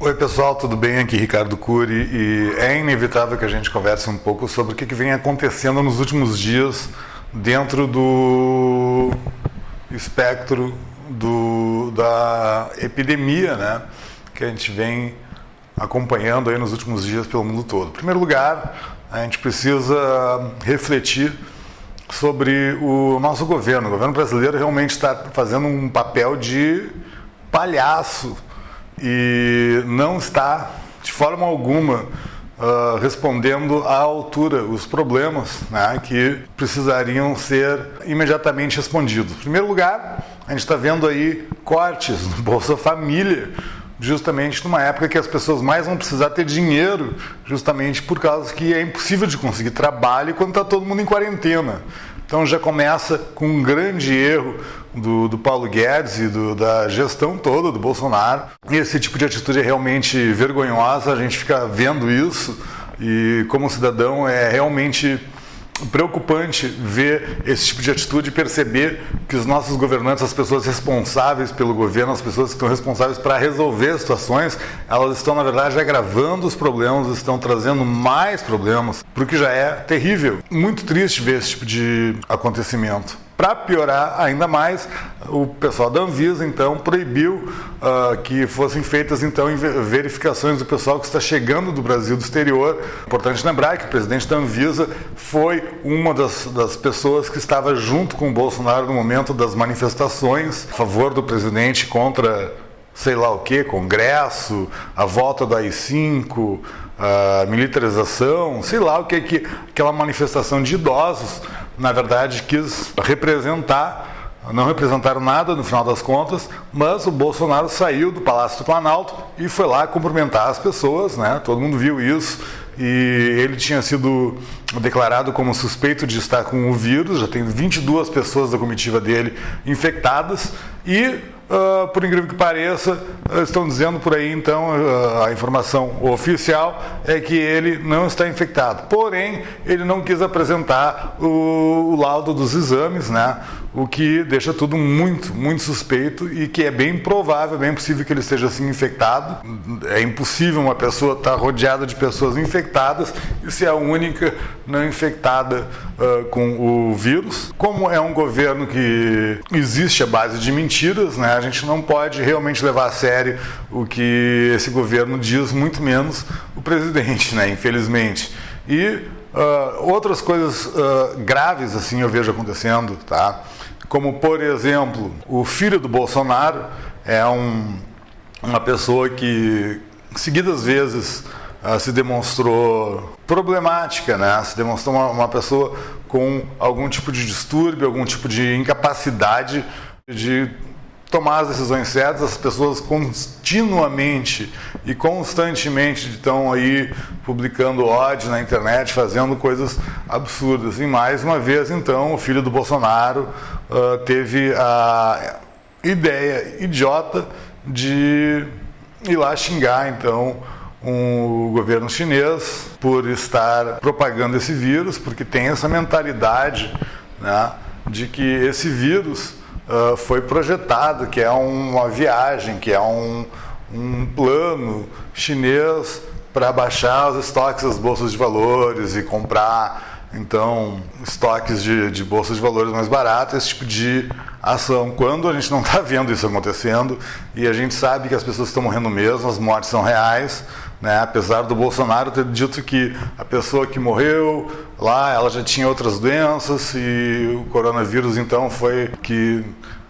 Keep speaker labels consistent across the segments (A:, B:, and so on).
A: Oi pessoal, tudo bem? Aqui Ricardo Cury e é inevitável que a gente converse um pouco sobre o que vem acontecendo nos últimos dias dentro do espectro da epidemia, né, que a gente vem acompanhando aí nos últimos dias pelo mundo todo. Em primeiro lugar, a gente precisa refletir sobre o nosso governo. O governo brasileiro realmente está fazendo um papel de palhaço e não está, de forma alguma, respondendo à altura os problemas, né, que precisariam ser imediatamente respondidos. Em primeiro lugar, a gente está vendo aí cortes no Bolsa Família, justamente numa época que as pessoas mais vão precisar ter dinheiro, justamente por causa que é impossível de conseguir trabalho quando está todo mundo em quarentena. Então já começa com um grande erro do Paulo Guedes e da gestão toda do Bolsonaro. E esse tipo de atitude é realmente vergonhosa, a gente fica vendo isso e como cidadão é realmente preocupante ver esse tipo de atitude e perceber que os nossos governantes, as pessoas responsáveis pelo governo, as pessoas que estão responsáveis para resolver situações, elas estão, na verdade, agravando os problemas, estão trazendo mais problemas, para o que já é terrível. Muito triste ver esse tipo de acontecimento. Para piorar ainda mais, o pessoal da Anvisa, então, proibiu que fossem feitas, então, verificações do pessoal que está chegando do Brasil do exterior. Importante lembrar que o presidente da Anvisa foi uma das pessoas que estava junto com o Bolsonaro no momento das manifestações a favor do presidente contra sei lá o que, Congresso, a volta do AI-5, a militarização, sei lá o que aquela manifestação de idosos, na verdade, quis representar. Não representaram nada no final das contas, mas o Bolsonaro saiu do Palácio do Planalto e foi lá cumprimentar as pessoas, né? Todo mundo viu isso. E ele tinha sido declarado como suspeito de estar com o vírus, já tem 22 pessoas da comitiva dele infectadas e, por incrível que pareça, estão dizendo por aí, então, a informação oficial é que ele não está infectado. Porém, ele não quis apresentar o laudo dos exames, né? O que deixa tudo muito, muito suspeito e que é bem provável, bem possível que ele esteja assim infectado. É impossível uma pessoa estar rodeada de pessoas infectadas e ser a única não infectada com o vírus. Como é um governo que existe à base de mentiras, né, a gente não pode realmente levar a sério o que esse governo diz, muito menos o presidente, né, infelizmente. E outras coisas graves assim eu vejo acontecendo, tá? Como, por exemplo, o filho do Bolsonaro é uma pessoa que seguidas vezes se demonstrou problemática, né? Se demonstrou uma pessoa com algum tipo de distúrbio, algum tipo de incapacidade de tomar as decisões certas. As pessoas continuamente e constantemente estão aí publicando ódio na internet, fazendo coisas absurdas. E mais uma vez, então, o filho do Bolsonaro teve a ideia idiota de ir lá xingar, então, o governo chinês por estar propagando esse vírus, porque tem essa mentalidade, né, de que esse vírus foi projetado, que é uma viagem, que é um plano chinês para baixar os estoques das bolsas de valores e comprar, então, estoques de bolsas de valores mais baratas, esse tipo de ação. Quando a gente não está vendo isso acontecendo e a gente sabe que as pessoas estão morrendo mesmo, as mortes são reais, né? Apesar do Bolsonaro ter dito que a pessoa que morreu lá, ela já tinha outras doenças e o coronavírus, então, foi que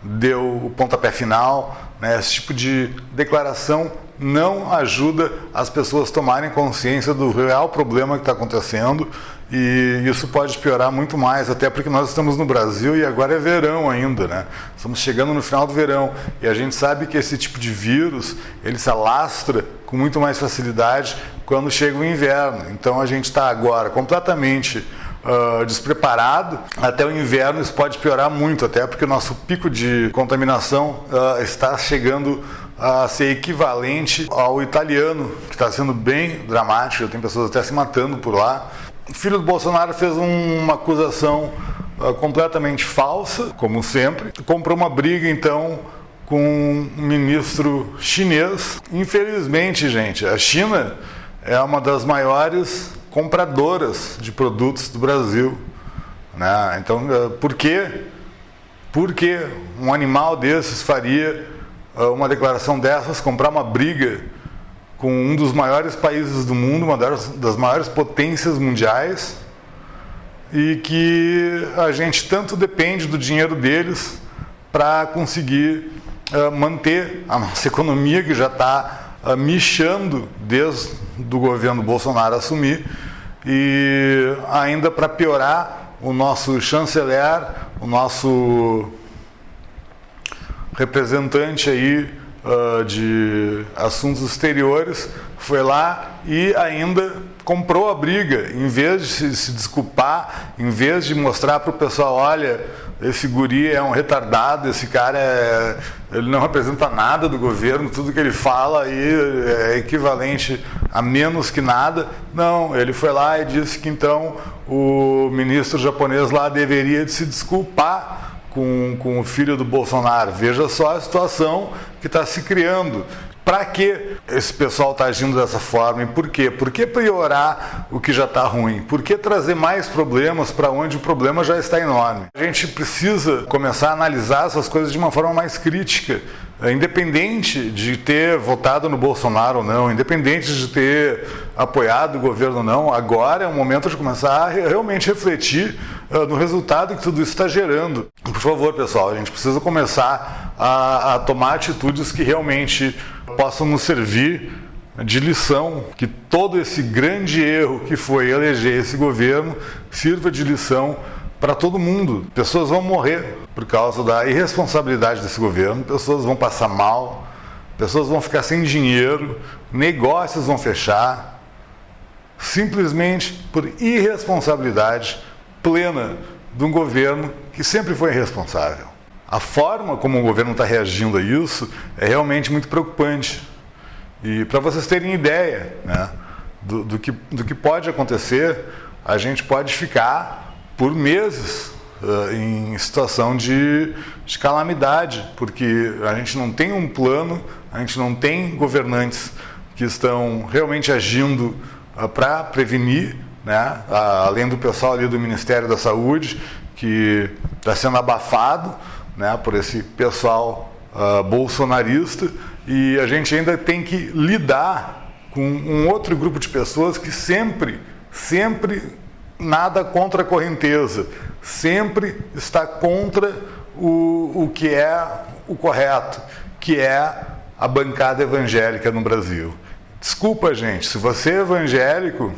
A: deu o pontapé final, né? Esse tipo de declaração não ajuda as pessoas a tomarem consciência do real problema que está acontecendo e isso pode piorar muito mais, até porque nós estamos no Brasil e agora é verão ainda, né? Estamos chegando no final do verão e a gente sabe que esse tipo de vírus, ele se alastra com muito mais facilidade quando chega o inverno. Então a gente está agora completamente despreparado. Até o inverno isso pode piorar muito, até porque o nosso pico de contaminação está chegando a ser equivalente ao italiano, que está sendo bem dramático, tem pessoas até se matando por lá. O filho do Bolsonaro fez uma acusação completamente falsa, como sempre. Comprou uma briga, então, com um ministro chinês. Infelizmente, gente, a China é uma das maiores compradoras de produtos do Brasil, né? Então, por que um animal desses faria uma declaração dessas, comprar uma briga com um dos maiores países do mundo, uma das maiores potências mundiais, e que a gente tanto depende do dinheiro deles para conseguir manter a nossa economia, que já está michando desde o governo Bolsonaro assumir, e ainda para piorar, o nosso chanceler, o nosso representante aí de assuntos exteriores foi lá e ainda comprou a briga, em vez de se desculpar, em vez de mostrar para o pessoal, olha, esse guri é um retardado, esse cara ele não representa nada do governo, tudo que ele fala aí é equivalente a menos que nada. Não, ele foi lá e disse que então o ministro japonês lá deveria de se desculpar com o filho do Bolsonaro. Veja só a situação que está se criando. Para que esse pessoal está agindo dessa forma e por quê? Por que piorar o que já está ruim? Por que trazer mais problemas para onde o problema já está enorme? A gente precisa começar a analisar essas coisas de uma forma mais crítica, independente de ter votado no Bolsonaro ou não, independente de ter apoiado o governo ou não. Agora é o momento de começar a realmente refletir no resultado que tudo isso está gerando. Por favor, pessoal, a gente precisa começar a tomar atitudes que realmente possam nos servir de lição, que todo esse grande erro que foi eleger esse governo sirva de lição para todo mundo. Pessoas vão morrer por causa da irresponsabilidade desse governo, pessoas vão passar mal, pessoas vão ficar sem dinheiro, negócios vão fechar, simplesmente por irresponsabilidade plena de um governo que sempre foi irresponsável. A forma como o governo está reagindo a isso é realmente muito preocupante. E para vocês terem ideia, né, do que pode acontecer, a gente pode ficar por meses em situação de calamidade, porque a gente não tem um plano, a gente não tem governantes que estão realmente agindo para prevenir, né, além do pessoal ali do Ministério da Saúde, que está sendo abafado, né, por esse pessoal bolsonarista, e a gente ainda tem que lidar com um outro grupo de pessoas que sempre nada contra a correnteza, sempre está contra o que é o correto, que é a bancada evangélica no Brasil. Desculpa, gente, se você é evangélico,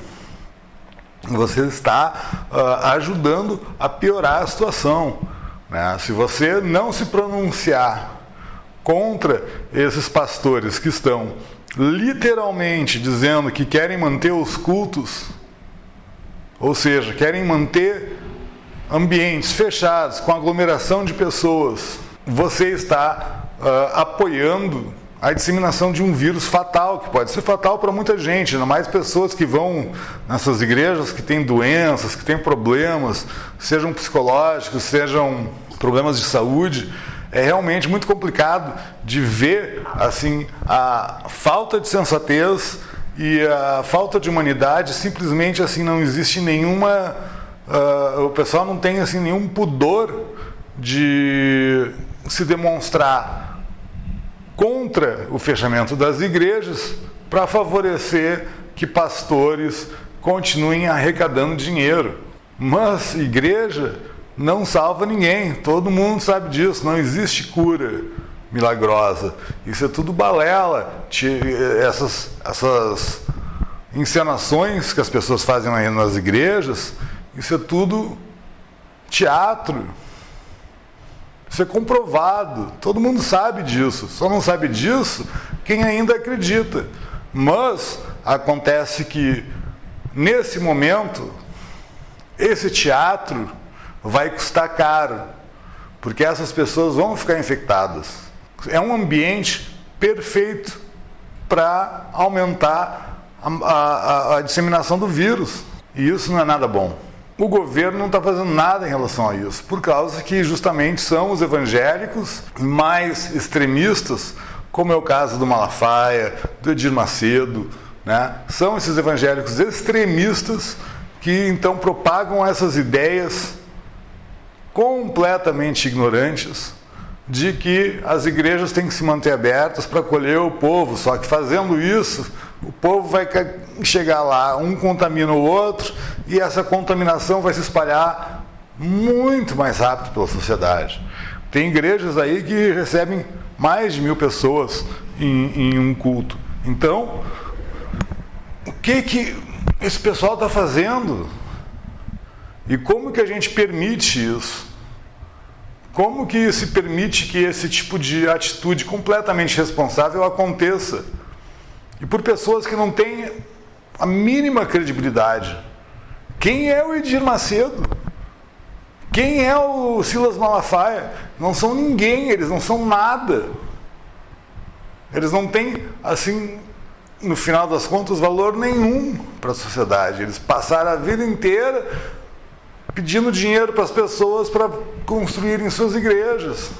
A: você está ajudando a piorar a situação, né? Se você não se pronunciar contra esses pastores que estão literalmente dizendo que querem manter os cultos, ou seja, querem manter ambientes fechados, com aglomeração de pessoas, você está apoiando a disseminação de um vírus fatal, que pode ser fatal para muita gente, ainda mais pessoas que vão nessas igrejas que têm doenças, que têm problemas, sejam psicológicos, sejam problemas de saúde. É realmente muito complicado de ver assim a falta de sensatez e a falta de humanidade. Simplesmente assim não existe nenhuma, o pessoal não tem assim nenhum pudor de se demonstrar contra o fechamento das igrejas para favorecer que pastores continuem arrecadando dinheiro. Mas igreja não salva ninguém, todo mundo sabe disso, não existe cura milagrosa. Isso é tudo balela. Essas encenações que as pessoas fazem aí nas igrejas, isso é tudo teatro. Isso é comprovado, todo mundo sabe disso, só não sabe disso quem ainda acredita. Mas acontece que, nesse momento, esse teatro vai custar caro, porque essas pessoas vão ficar infectadas. É um ambiente perfeito para aumentar a disseminação do vírus, e isso não é nada bom. o governo não está fazendo nada em relação a isso, por causa que justamente são os evangélicos mais extremistas, como é o caso do Malafaia, do Edir Macedo, né? São esses evangélicos extremistas que então propagam essas ideias completamente ignorantes de que as igrejas têm que se manter abertas para acolher o povo, só que fazendo isso, o povo vai chegar lá, um contamina o outro, e essa contaminação vai se espalhar muito mais rápido pela sociedade. Tem igrejas aí que recebem mais de 1.000 pessoas em um culto. Então, o que esse pessoal está fazendo? E como que a gente permite isso? Como que se permite que esse tipo de atitude completamente irresponsável aconteça? E por pessoas que não têm a mínima credibilidade. Quem é o Edir Macedo? Quem é o Silas Malafaia? Não são ninguém, eles não são nada. Eles não têm, assim, no final das contas, valor nenhum para a sociedade. Eles passaram a vida inteira pedindo dinheiro para as pessoas para construírem suas igrejas.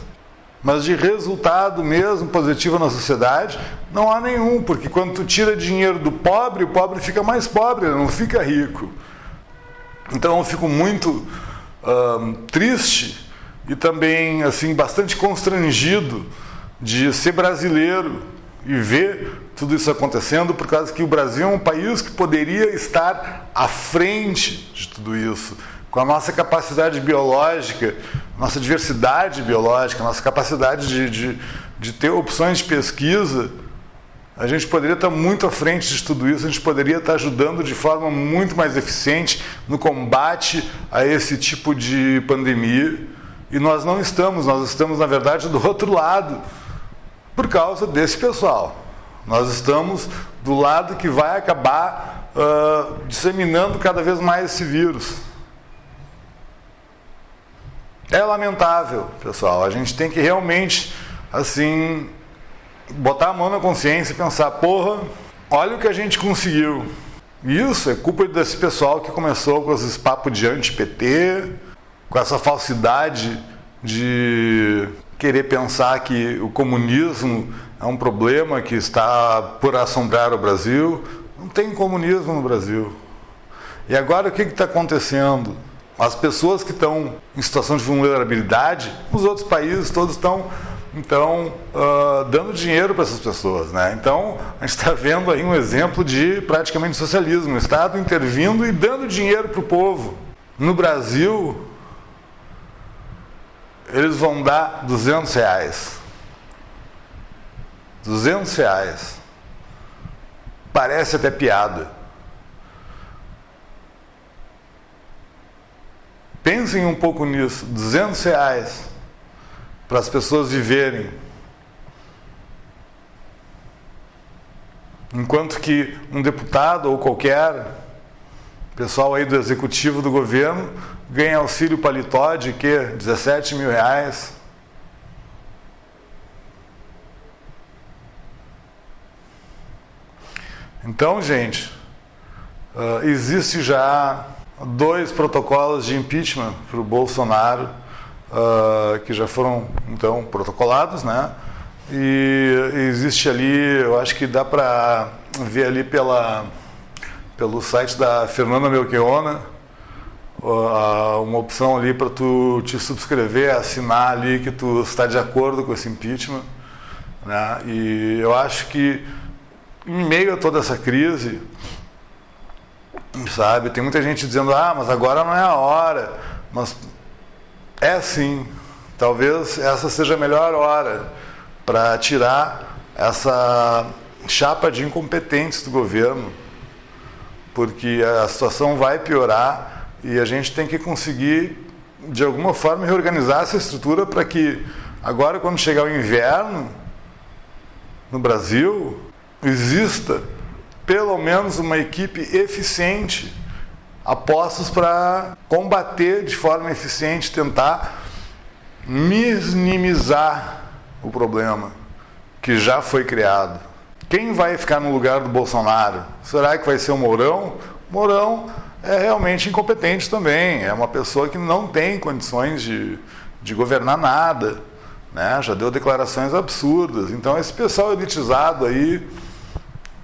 A: Mas de resultado mesmo positivo na sociedade, não há nenhum, porque quando tu tira dinheiro do pobre, o pobre fica mais pobre, ele não fica rico. Então eu fico muito triste e também assim bastante constrangido de ser brasileiro e ver tudo isso acontecendo, por causa que o Brasil é um país que poderia estar à frente de tudo isso. Com a nossa capacidade biológica, nossa diversidade biológica, nossa capacidade de ter opções de pesquisa, a gente poderia estar muito à frente de tudo isso, a gente poderia estar ajudando de forma muito mais eficiente no combate a esse tipo de pandemia. E nós não estamos, nós estamos, na verdade, do outro lado, por causa desse pessoal. Nós estamos do lado que vai acabar disseminando cada vez mais esse vírus. É lamentável, pessoal. A gente tem que realmente, assim, botar a mão na consciência e pensar, porra, olha o que a gente conseguiu. Isso é culpa desse pessoal que começou com esses papos de anti-PT, com essa falsidade de querer pensar que o comunismo é um problema que está por assombrar o Brasil. Não tem comunismo no Brasil. E agora o que está acontecendo? As pessoas que estão em situação de vulnerabilidade, os outros países todos estão, então, dando dinheiro para essas pessoas, né? Então, a gente está vendo aí um exemplo de praticamente socialismo, o Estado intervindo e dando dinheiro para o povo. No Brasil, eles vão dar R$200. R$200. Parece até piada. Pensem um pouco nisso, R$200 para as pessoas viverem. Enquanto que um deputado ou qualquer pessoal aí do executivo do governo ganha auxílio paletó de quê? R$17.000. Então, gente, existe já 2 protocolos de impeachment para o Bolsonaro, que já foram, então, protocolados, né? E existe ali, eu acho que dá para ver ali pelo site da Fernanda Melchiona, uma opção ali para tu te subscrever, assinar ali que tu está de acordo com esse impeachment, né? E eu acho que, em meio a toda essa crise, sabe, tem muita gente dizendo, mas agora não é a hora, mas é sim, talvez essa seja a melhor hora para tirar essa chapa de incompetentes do governo, porque a situação vai piorar e a gente tem que conseguir, de alguma forma, reorganizar essa estrutura para que agora, quando chegar o inverno no Brasil, exista pelo menos uma equipe eficiente a postos para combater de forma eficiente, tentar minimizar o problema que já foi criado. Quem vai ficar no lugar do Bolsonaro? Será que vai ser o Mourão? Mourão é realmente incompetente também, é uma pessoa que não tem condições de governar nada, né? Já deu declarações absurdas. Então esse pessoal elitizado aí,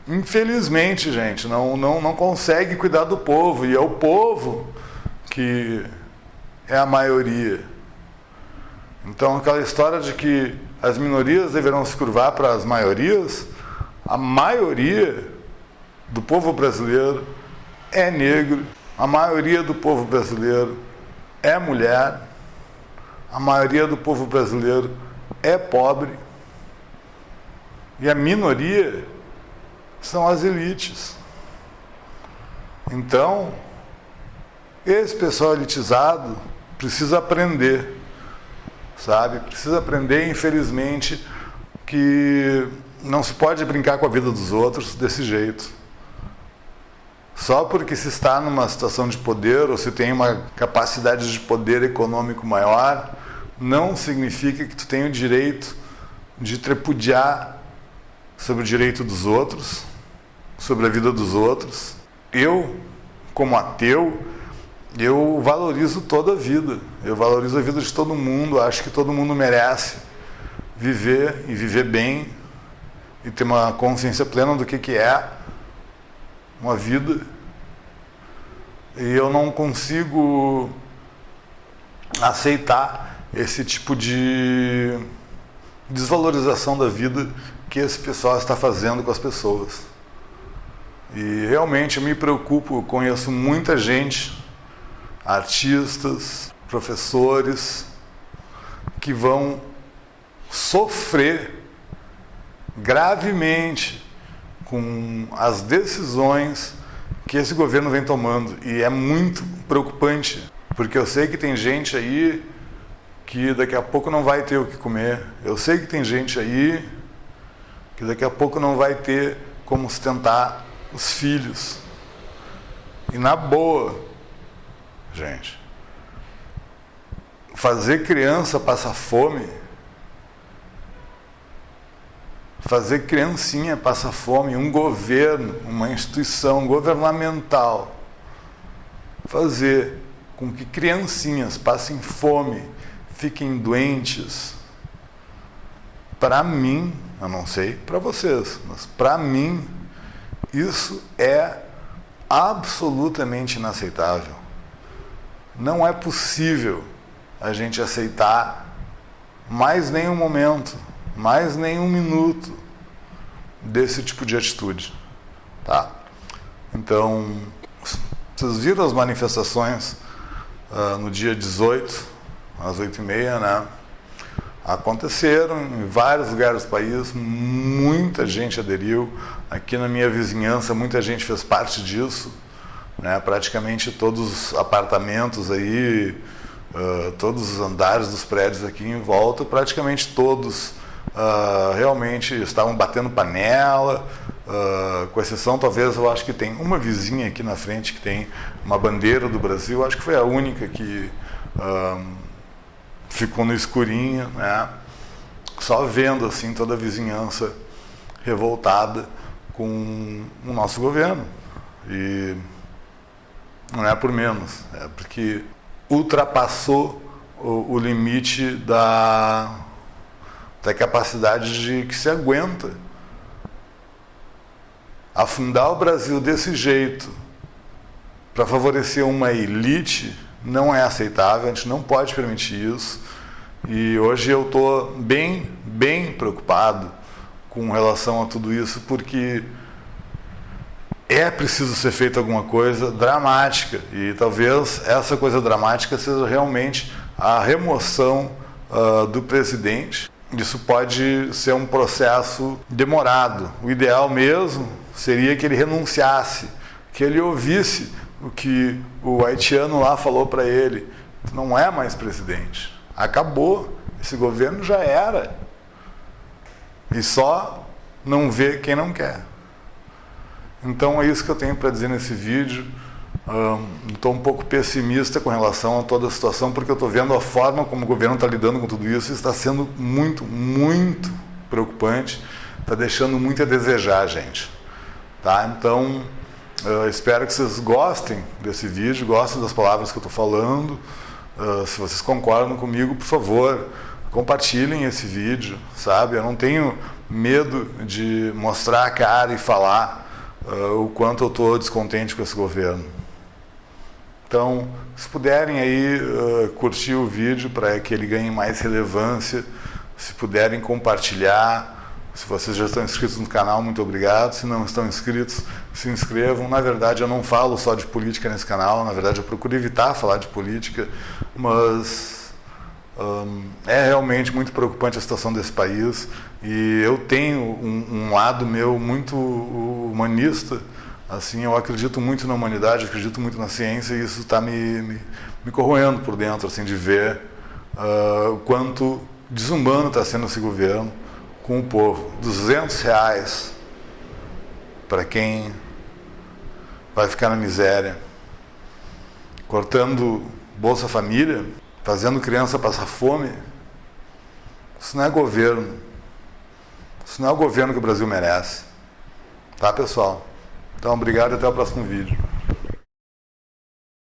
A: infelizmente, gente, não consegue cuidar do povo, e é o povo que é a maioria. Então aquela história de que as minorias deverão se curvar para as maiorias, a maioria do povo brasileiro é negro, a maioria do povo brasileiro é mulher, a maioria do povo brasileiro é pobre, e a minoria são as elites. Então, esse pessoal elitizado precisa aprender, sabe? Precisa aprender, infelizmente, que não se pode brincar com a vida dos outros desse jeito. Só porque se está numa situação de poder ou se tem uma capacidade de poder econômico maior, não significa que tu tem o direito de tripudiar sobre o direito dos outros, sobre a vida dos outros. Eu, como ateu, eu valorizo toda a vida. Eu valorizo a vida de todo mundo. Acho que todo mundo merece viver e viver bem e ter uma consciência plena do que é uma vida. E eu não consigo aceitar esse tipo de desvalorização da vida que esse pessoal está fazendo com as pessoas. E realmente eu me preocupo, eu conheço muita gente, artistas, professores, que vão sofrer gravemente com as decisões que esse governo vem tomando. E é muito preocupante, porque eu sei que tem gente aí que daqui a pouco não vai ter o que comer. Eu sei que tem gente aí que daqui a pouco não vai ter como sustentar os filhos. E na boa, gente, fazer criança passar fome, fazer criancinha passar fome, um governo, uma instituição governamental, fazer com que criancinhas passem fome, fiquem doentes, para mim, eu não sei para vocês, mas para mim, isso é absolutamente inaceitável. Não é possível a gente aceitar mais nenhum momento, mais nenhum minuto desse tipo de atitude, tá? Então, vocês viram as manifestações no dia 18, às 8h30, né? Aconteceram em vários lugares do país, muita gente aderiu. Aqui na minha vizinhança, muita gente fez parte disso, né? Praticamente todos os apartamentos aí, todos os andares dos prédios aqui em volta, praticamente todos realmente estavam batendo panela, com exceção, talvez, eu acho que tem uma vizinha aqui na frente que tem uma bandeira do Brasil, acho que foi a única que ficou no escurinho, né? Só vendo assim toda a vizinhança revoltada com o nosso governo. E não é por menos, é porque ultrapassou o limite da capacidade de que se aguenta. Afundar o Brasil desse jeito para favorecer uma elite não é aceitável, a gente não pode permitir isso. E hoje eu estou bem preocupado com relação a tudo isso, porque é preciso ser feita alguma coisa dramática, e talvez essa coisa dramática seja realmente a remoção do presidente. Isso pode ser um processo demorado. O ideal mesmo seria que ele renunciasse, que ele ouvisse o que o haitiano lá falou para ele: não é mais presidente, acabou, esse governo já era, e só não vê quem não quer. Então é isso que eu tenho para dizer nesse vídeo. Estou um pouco pessimista com relação a toda a situação, porque eu estou vendo a forma como o governo está lidando com tudo isso, e está sendo muito preocupante, está deixando muito a desejar, gente. Tá? Então, Espero que vocês gostem desse vídeo, gostem das palavras que eu estou falando. Se vocês concordam comigo, por favor, compartilhem esse vídeo, sabe? Eu não tenho medo de mostrar a cara e falar o quanto eu estou descontente com esse governo. Então, se puderem aí curtir o vídeo para que ele ganhe mais relevância, se puderem compartilhar. Se vocês já estão inscritos no canal, muito obrigado. Se não estão inscritos, se inscrevam. Na verdade, eu não falo só de política nesse canal. Na verdade, eu procuro evitar falar de política. Mas é realmente muito preocupante a situação desse país. E eu tenho um lado meu muito humanista. Assim, eu acredito muito na humanidade, acredito muito na ciência. E isso está me corroendo por dentro, assim, de ver o quanto desumano está sendo esse governo com o povo. R$200 para quem vai ficar na miséria, cortando Bolsa Família, fazendo criança passar fome. Isso não é governo. Isso não é o governo que o Brasil merece. Tá, pessoal? Então, obrigado e até o próximo vídeo.